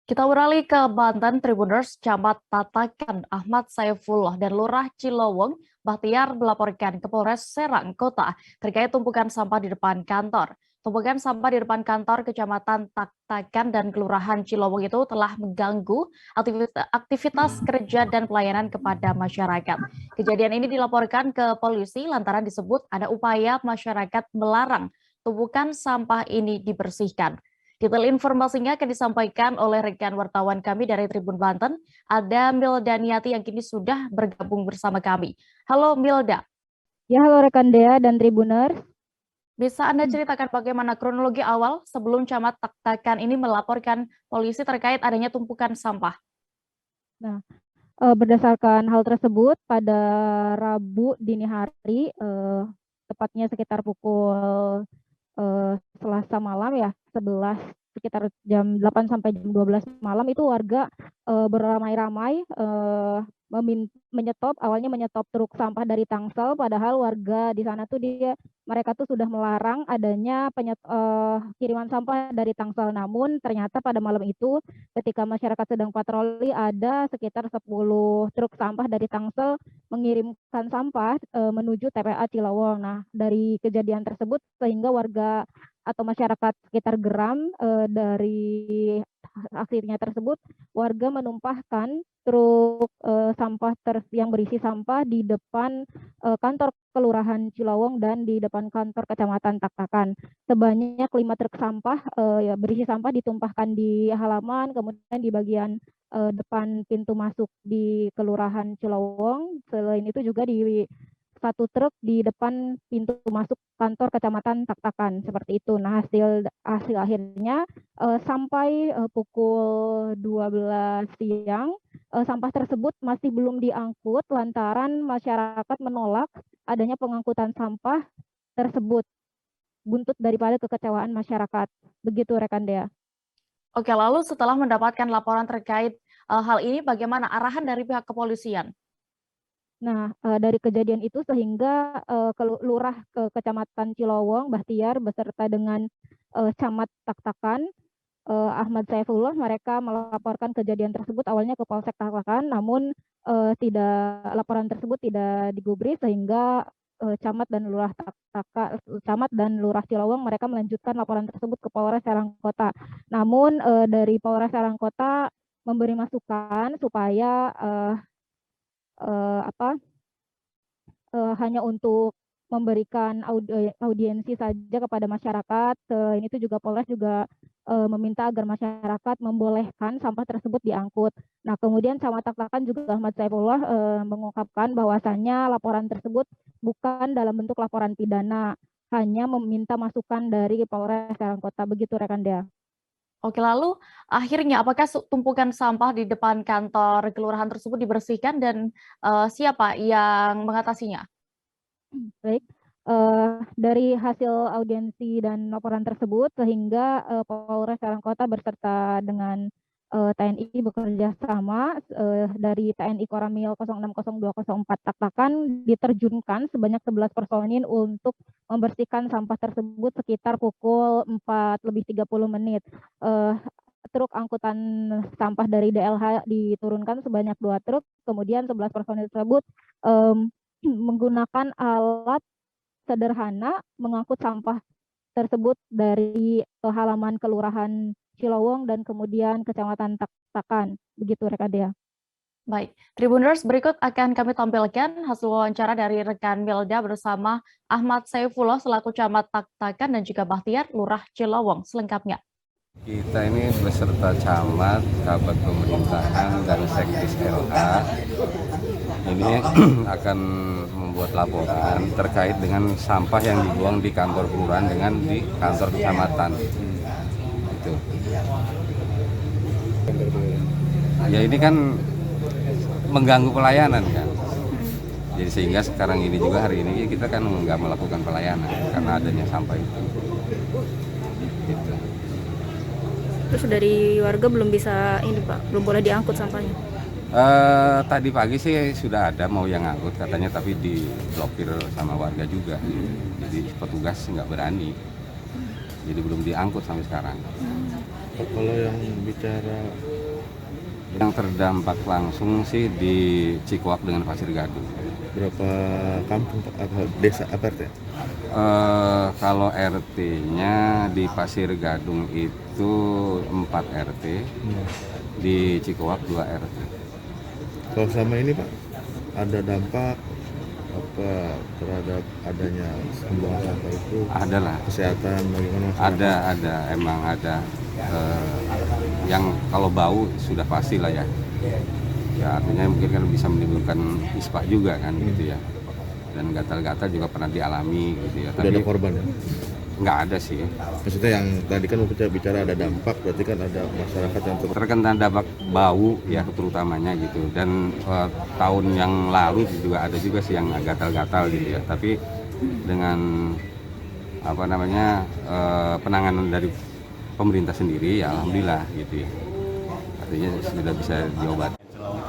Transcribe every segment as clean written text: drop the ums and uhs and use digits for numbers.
Kita beralih ke Banten. Tribuners, Camat Tatakan Ahmad Saifullah dan Lurah Cilowong Bahtiar melaporkan ke Polres Serang Kota terkait tumpukan sampah di depan kantor. Tumpukan sampah di depan kantor Kecamatan Tatakan dan Kelurahan Cilowong itu telah mengganggu aktivitas kerja dan pelayanan kepada masyarakat. Kejadian ini dilaporkan ke polisi lantaran disebut ada upaya masyarakat melarang tumpukan sampah ini dibersihkan. Detail informasinya akan disampaikan oleh rekan wartawan kami dari Tribun Banten, ada Milda Niati yang kini sudah bergabung bersama kami. Halo Milda, Ya, halo rekan Dea dan Tribuners. bisa Anda ceritakan bagaimana kronologi awal sebelum Camat Taktakan ini melaporkan polisi terkait adanya tumpukan sampah? Nah, berdasarkan hal tersebut, pada Rabu dini hari, tepatnya sekitar pukul Selasa malam ya, 11 sekitar jam 8 sampai jam 12 malam itu warga beramai-ramai awalnya menyetop truk sampah dari Tangsel, padahal warga di sana tuh mereka tuh sudah melarang adanya kiriman sampah dari Tangsel. Namun ternyata pada malam itu ketika masyarakat sedang patroli ada sekitar 10 truk sampah dari Tangsel mengirimkan sampah menuju TPA Cilowong. Nah, dari kejadian tersebut sehingga warga atau masyarakat sekitar geram dari akhirnya tersebut warga menumpahkan truk sampah yang berisi sampah di depan kantor Kelurahan Cilowong dan di depan kantor Kecamatan Taktakan. Sebanyak 5 truk sampah berisi sampah ditumpahkan di halaman, kemudian di bagian depan pintu masuk di Kelurahan Cilowong. Selain itu juga di satu truk di depan pintu masuk kantor Kecamatan Taktakan, seperti itu. Nah, hasil akhirnya sampai pukul 12 siang sampah tersebut masih belum diangkut lantaran masyarakat menolak adanya pengangkutan sampah tersebut, buntut daripada kekecewaan masyarakat. Begitu rekan Dea. Oke, lalu setelah mendapatkan laporan terkait hal ini, bagaimana arahan dari pihak kepolisian? Nah, dari kejadian itu sehingga Lurah ke Kecamatan Cilowong, Bahtiar beserta dengan Camat Taktakan Ahmad Saifullah, mereka melaporkan kejadian tersebut awalnya ke Polsek Taktakan, namun laporan tersebut tidak digubris sehingga Camat dan Lurah Cilowong mereka melanjutkan laporan tersebut ke Polres Serang Kota. Namun dari Polres Serang Kota memberi masukan supaya apa hanya untuk memberikan audiensi saja kepada masyarakat. Ini tuh juga Polres juga meminta agar masyarakat membolehkan sampah tersebut diangkut. Nah, kemudian Camat Taktakan juga Ahmad Saifullah mengungkapkan bahwasannya laporan tersebut bukan dalam bentuk laporan pidana, hanya meminta masukan dari Polres Serang Kota. Begitu rekan Dea. Oke, lalu akhirnya apakah tumpukan sampah di depan kantor kelurahan tersebut dibersihkan dan siapa yang mengatasinya? Baik, dari hasil audiensi dan laporan tersebut sehingga Polres Serangkota beserta dengan TNI bekerja sama dari TNI Koramil 060204 Taktakan diterjunkan sebanyak 11 personil untuk membersihkan sampah tersebut sekitar pukul 4 lebih 30 menit. Truk angkutan sampah dari DLH diturunkan sebanyak 2 truk, kemudian 11 personil tersebut menggunakan alat sederhana mengangkut sampah tersebut dari halaman Kelurahan Cilowong dan kemudian Kecamatan Taktakan. Begitu rekan Dea. Baik, Tribuners, berikut akan kami tampilkan hasil wawancara dari rekan Milda bersama Ahmad Saifullah selaku Camat Taktakan dan juga Bahtiar Lurah Cilowong selengkapnya. Kita ini beserta camat, kabak pemerintahan, dan sekdis LA ini akan membuat laporan terkait dengan sampah yang dibuang di kantor kelurahan dengan di kantor kecamatan. Itu. Ya ini kan mengganggu pelayanan kan. Jadi sehingga sekarang ini juga hari ini kita kan nggak melakukan pelayanan karena adanya sampah itu. Gitu. Terus dari warga belum bisa ini Pak, belum boleh diangkut sampahnya? Tadi pagi sih sudah ada mau yang ngangkut katanya, tapi diblokir sama warga juga. Jadi petugas nggak berani. Jadi belum diangkut sampai sekarang. Kalau yang bicara Yang terdampak langsung sih di Cikuak dengan Pasir Gadung. Berapa kampung Pak? Apa desa apa RT? Kalau RT-nya di Pasir Gadung itu 4 RT, di Cikuak 2 RT. Kalau selama ini Pak ada dampak apa terhadap adanya pembuangan sampah itu? Ada lah. Kesehatan bagaimana masyarakat? Ada, emang ada. Yang kalau bau sudah pasti lah ya. Ya artinya mungkin kan bisa menimbulkan ispa juga kan gitu ya. Dan gatal-gatal juga pernah dialami gitu ya. Sudah ada korban ya? Nggak ada sih. Maksudnya yang tadi kan kita bicara ada dampak, berarti kan ada masyarakat yang Terkena dampak bau ya terutamanya gitu. Dan tahun yang lalu juga ada juga sih yang gatal-gatal gitu ya. Tapi dengan penanganan dari pemerintah sendiri ya alhamdulillah gitu ya. Artinya sudah bisa diobati.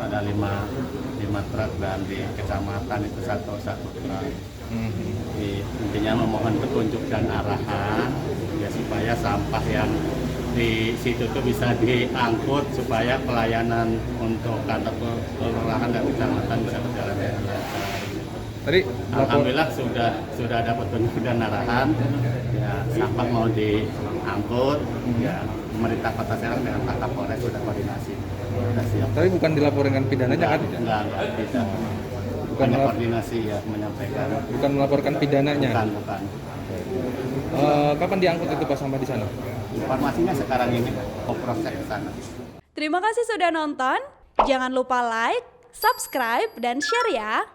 Ada 5 truk dan di kecamatan itu satu truk. Intinya memohon petunjuk dan arahan ya supaya sampah yang di situ tuh bisa diangkut supaya pelayanan untuk kantor kelurahan dan kecamatan bisa berjalan dengan lancar. Tadi Alhamdulillah sudah ada petunjuk dan arahan ya sampah mau diangkut ya pemerintah Kota Serang dengan Pak Kapolres sudah koordinasi. Sudah siap. Tapi bukan dilaporkan pidananya kan? Enggak bisa. Bukan koordinasi ya menyampaikan. Bukan melaporkan pidananya. Bukan. Kapan diangkut itu Pak sampah di sana? Informasinya sekarang ini mau proses ke sana. Terima kasih sudah nonton. Jangan lupa like, subscribe, dan share ya.